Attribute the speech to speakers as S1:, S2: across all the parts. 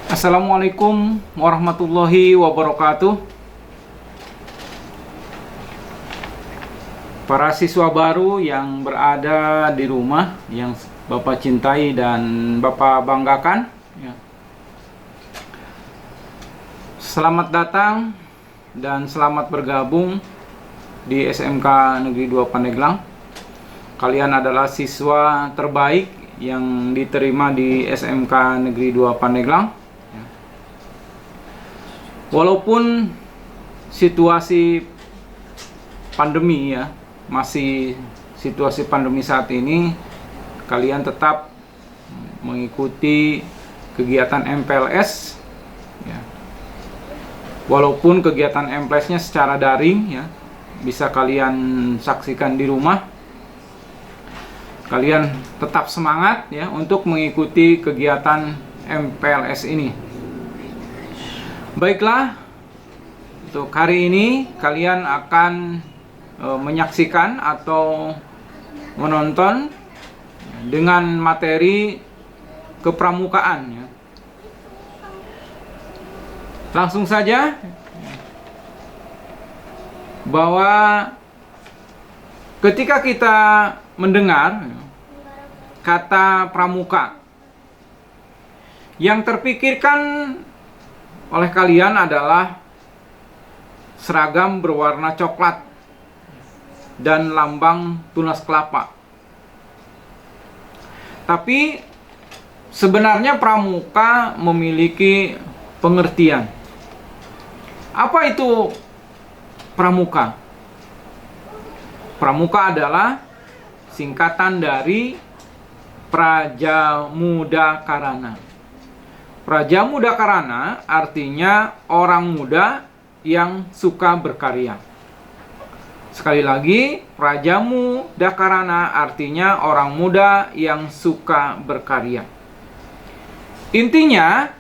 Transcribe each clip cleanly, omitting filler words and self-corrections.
S1: Assalamualaikum warahmatullahi wabarakatuh. Para siswa baru yang berada di rumah, yang Bapak cintai dan Bapak banggakan, ya. Selamat datang dan selamat bergabung di SMK Negeri 2 Pandeglang. Kalian adalah siswa terbaik yang diterima di SMK Negeri 2 Pandeglang. Walaupun situasi pandemi, ya, masih situasi pandemi saat ini, kalian tetap mengikuti kegiatan MPLS, ya. Walaupun kegiatan MPLS-nya secara daring, ya, bisa kalian saksikan di rumah. Kalian tetap semangat, ya, untuk mengikuti kegiatan MPLS ini. Baiklah, untuk hari ini kalian akan menyaksikan atau menonton dengan materi kepramukaan, ya. Langsung saja, bahwa ketika kita mendengar kata pramuka, yang terpikirkan oleh kalian adalah seragam berwarna coklat dan lambang tunas kelapa. Tapi sebenarnya pramuka memiliki pengertian. Apa itu pramuka? Pramuka adalah singkatan dari Prajamuda Karana. Prajamuda Karana artinya orang muda yang suka berkarya. Sekali lagi, Prajamuda Karana artinya orang muda yang suka berkarya. Intinya,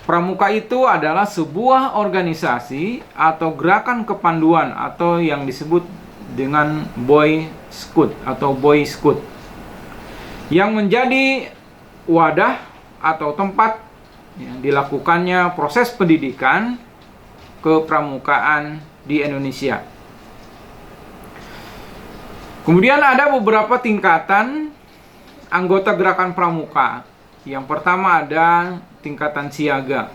S1: pramuka itu adalah sebuah organisasi atau gerakan kepanduan atau yang disebut dengan Boy Scout atau Boy Scout, yang menjadi wadah atau tempat dilakukannya proses pendidikan kepramukaan di Indonesia. Kemudian ada beberapa tingkatan anggota gerakan pramuka. Yang pertama ada tingkatan siaga.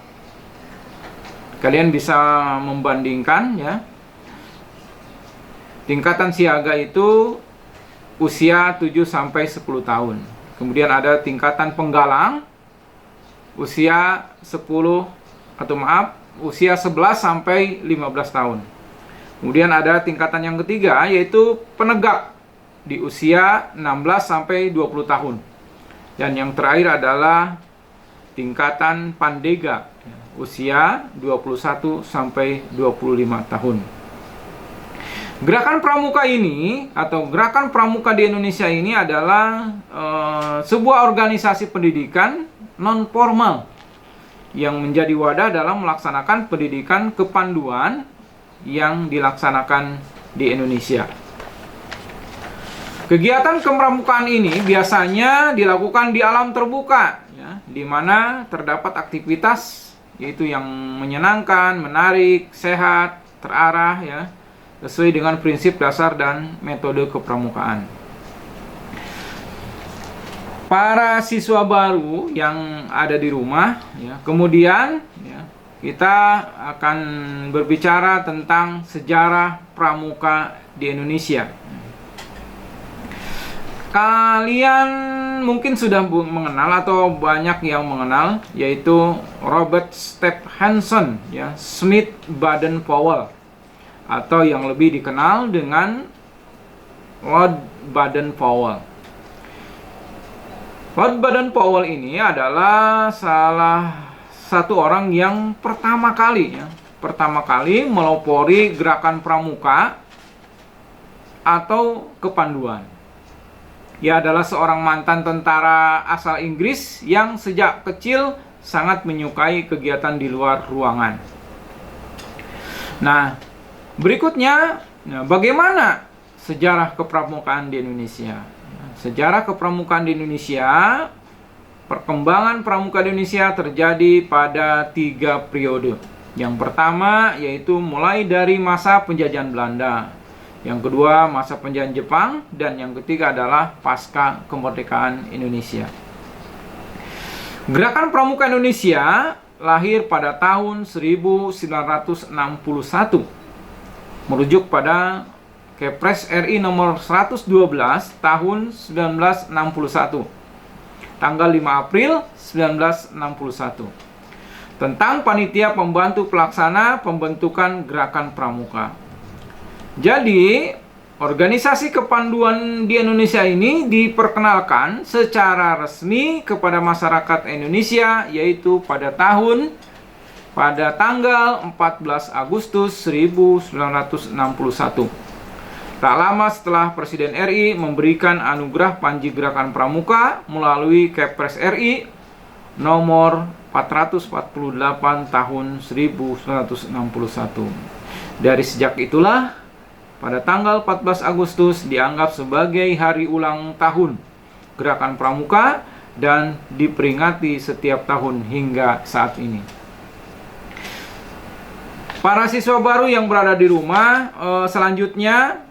S1: Kalian bisa membandingkan, ya. Tingkatan siaga itu usia 7 sampai 10 tahun. Kemudian ada tingkatan penggalang usia 11 sampai 15 tahun. Kemudian ada tingkatan yang ketiga, yaitu penegak di usia 16 sampai 20 tahun. Dan yang terakhir adalah tingkatan pandega, usia 21 sampai 25 tahun. Gerakan pramuka ini atau gerakan pramuka di Indonesia ini adalah sebuah organisasi pendidikan non formal yang menjadi wadah dalam melaksanakan pendidikan kepanduan yang dilaksanakan di Indonesia. Kegiatan kepramukaan ini biasanya dilakukan di alam terbuka, ya, di mana terdapat aktivitas yaitu yang menyenangkan, menarik, sehat, terarah, ya, sesuai dengan prinsip dasar dan metode kepramukaan. Para siswa baru yang ada di rumah, ya, kemudian, ya, kita akan berbicara tentang sejarah pramuka di Indonesia. Kalian mungkin sudah mengenal atau banyak yang mengenal, yaitu Robert Stephenson, ya, Smith Baden-Powell, atau yang lebih dikenal dengan Lord Baden-Powell. Lord Baden-Powell ini adalah salah satu orang yang pertama kali melopori gerakan pramuka atau kepanduan. Ia adalah seorang mantan tentara asal Inggris yang sejak kecil sangat menyukai kegiatan di luar ruangan. Nah, berikutnya, bagaimana sejarah kepramukaan di Indonesia? Sejarah kepramukaan di Indonesia perkembangan pramuka di Indonesia terjadi pada 3 periode. Yang pertama yaitu mulai dari masa penjajahan Belanda, yang kedua masa penjajahan Jepang, dan yang ketiga adalah pasca kemerdekaan Indonesia. Gerakan Pramuka Indonesia lahir pada tahun 1961, merujuk pada Kepres RI nomor 112 tahun 1961, tanggal 5 April 1961, tentang panitia pembantu pelaksana pembentukan gerakan pramuka. Jadi, organisasi kepanduan di Indonesia ini diperkenalkan secara resmi kepada masyarakat Indonesia yaitu pada tanggal 14 Agustus 1961. Tak lama setelah Presiden RI memberikan anugerah Panji Gerakan Pramuka melalui Kepres RI nomor 448 tahun 1961. Dari sejak itulah pada tanggal 14 Agustus dianggap sebagai hari ulang tahun Gerakan Pramuka dan diperingati setiap tahun hingga saat ini. Para siswa baru yang berada di rumah, selanjutnya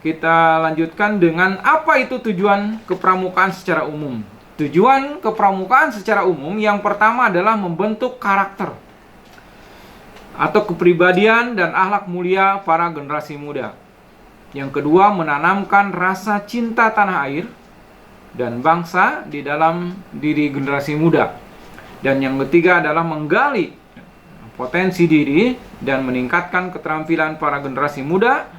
S1: kita lanjutkan dengan apa itu tujuan kepramukaan secara umum. Tujuan kepramukaan secara umum yang pertama adalah membentuk karakter atau kepribadian dan akhlak mulia para generasi muda. Yang kedua, menanamkan rasa cinta tanah air dan bangsa di dalam diri generasi muda. Dan yang ketiga adalah menggali potensi diri dan meningkatkan keterampilan para generasi muda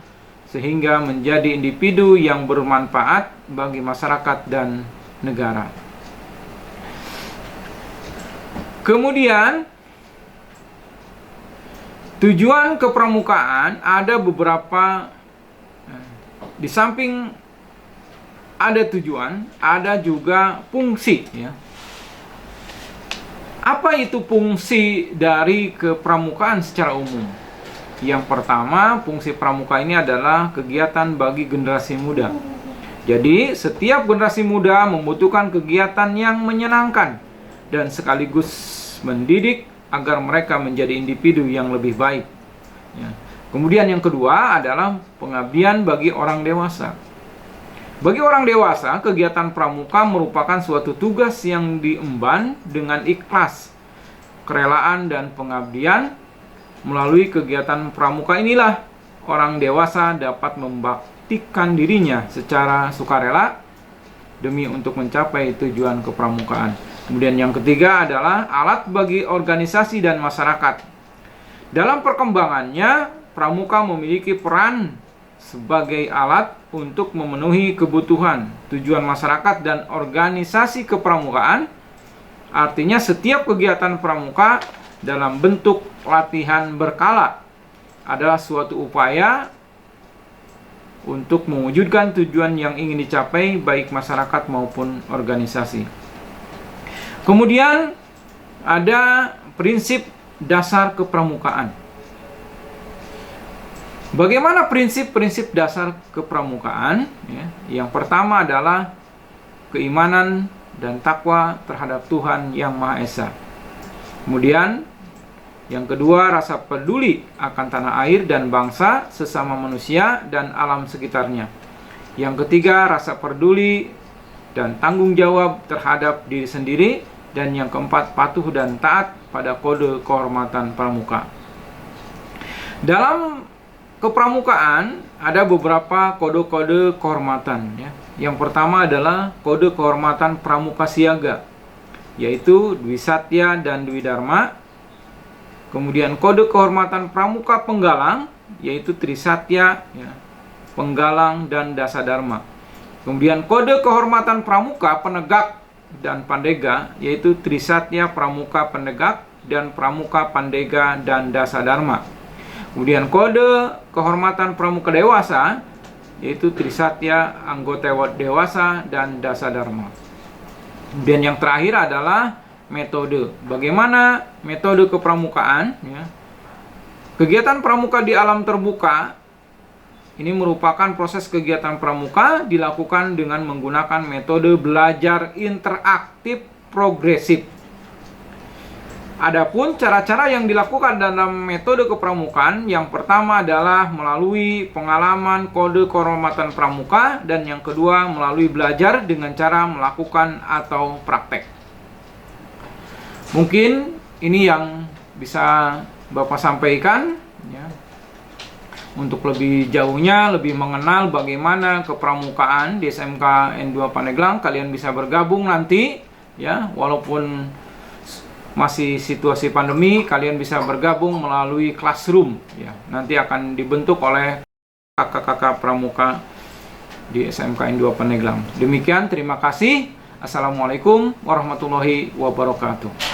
S1: sehingga menjadi individu yang bermanfaat bagi masyarakat dan negara. Kemudian, tujuan kepramukaan ada beberapa, di samping ada tujuan, ada juga fungsi, ya. Apa itu fungsi dari kepramukaan secara umum? Yang pertama, fungsi pramuka ini adalah kegiatan bagi generasi muda. Jadi, setiap generasi muda membutuhkan kegiatan yang menyenangkan dan sekaligus mendidik agar mereka menjadi individu yang lebih baik. Ya. Kemudian yang kedua adalah pengabdian bagi orang dewasa. Bagi orang dewasa, kegiatan pramuka merupakan suatu tugas yang diemban dengan ikhlas, kerelaan, dan pengabdian. Melalui kegiatan pramuka inilah orang dewasa dapat membaktikan dirinya secara sukarela demi untuk mencapai tujuan kepramukaan. Kemudian yang ketiga adalah alat bagi organisasi dan masyarakat. Dalam perkembangannya, pramuka memiliki peran sebagai alat untuk memenuhi kebutuhan, tujuan masyarakat dan organisasi kepramukaan. Artinya setiap kegiatan pramuka dalam bentuk latihan berkala adalah suatu upaya untuk mewujudkan tujuan yang ingin dicapai baik masyarakat maupun organisasi. Kemudian ada prinsip dasar kepramukaan. Bagaimana prinsip-prinsip dasar kepramukaan? Ya, yang pertama adalah keimanan dan takwa terhadap Tuhan Yang Maha Esa. Kemudian yang kedua, rasa peduli akan tanah air dan bangsa, sesama manusia dan alam sekitarnya. Yang ketiga, rasa peduli dan tanggung jawab terhadap diri sendiri. Dan yang keempat, patuh dan taat pada kode kehormatan pramuka. Dalam kepramukaan ada beberapa kode-kode kehormatan, ya. Yang pertama adalah kode kehormatan pramuka siaga, yaitu Dwi Satya dan Dwi Dharma. Kemudian kode kehormatan pramuka penggalang, yaitu Trisatya, ya, Penggalang dan Dasadharma. Kemudian kode kehormatan pramuka penegak dan pandega, yaitu Trisatya Pramuka Penegak dan Pramuka Pandega dan Dasadharma. Kemudian kode kehormatan pramuka dewasa, yaitu Trisatya, Anggota Dewasa dan Dasadharma. Dan yang terakhir adalah metode. Bagaimana metode kepramukaan? Ya. Kegiatan pramuka di alam terbuka ini merupakan proses kegiatan pramuka dilakukan dengan menggunakan metode belajar interaktif progresif. Adapun cara-cara yang dilakukan dalam metode kepramukaan, yang pertama adalah melalui pengalaman kode kehormatan pramuka, dan yang kedua melalui belajar dengan cara melakukan atau praktek. Mungkin ini yang bisa Bapak sampaikan ya. Untuk lebih jauhnya, lebih mengenal bagaimana kepramukaan di SMK N2 Pandeglang, kalian bisa bergabung nanti ya, walaupun masih situasi pandemi, kalian bisa bergabung melalui classroom ya. Nanti akan dibentuk oleh kakak-kakak pramuka di SMK N2 Pandeglang. Demikian, terima kasih. Assalamualaikum warahmatullahi wabarakatuh.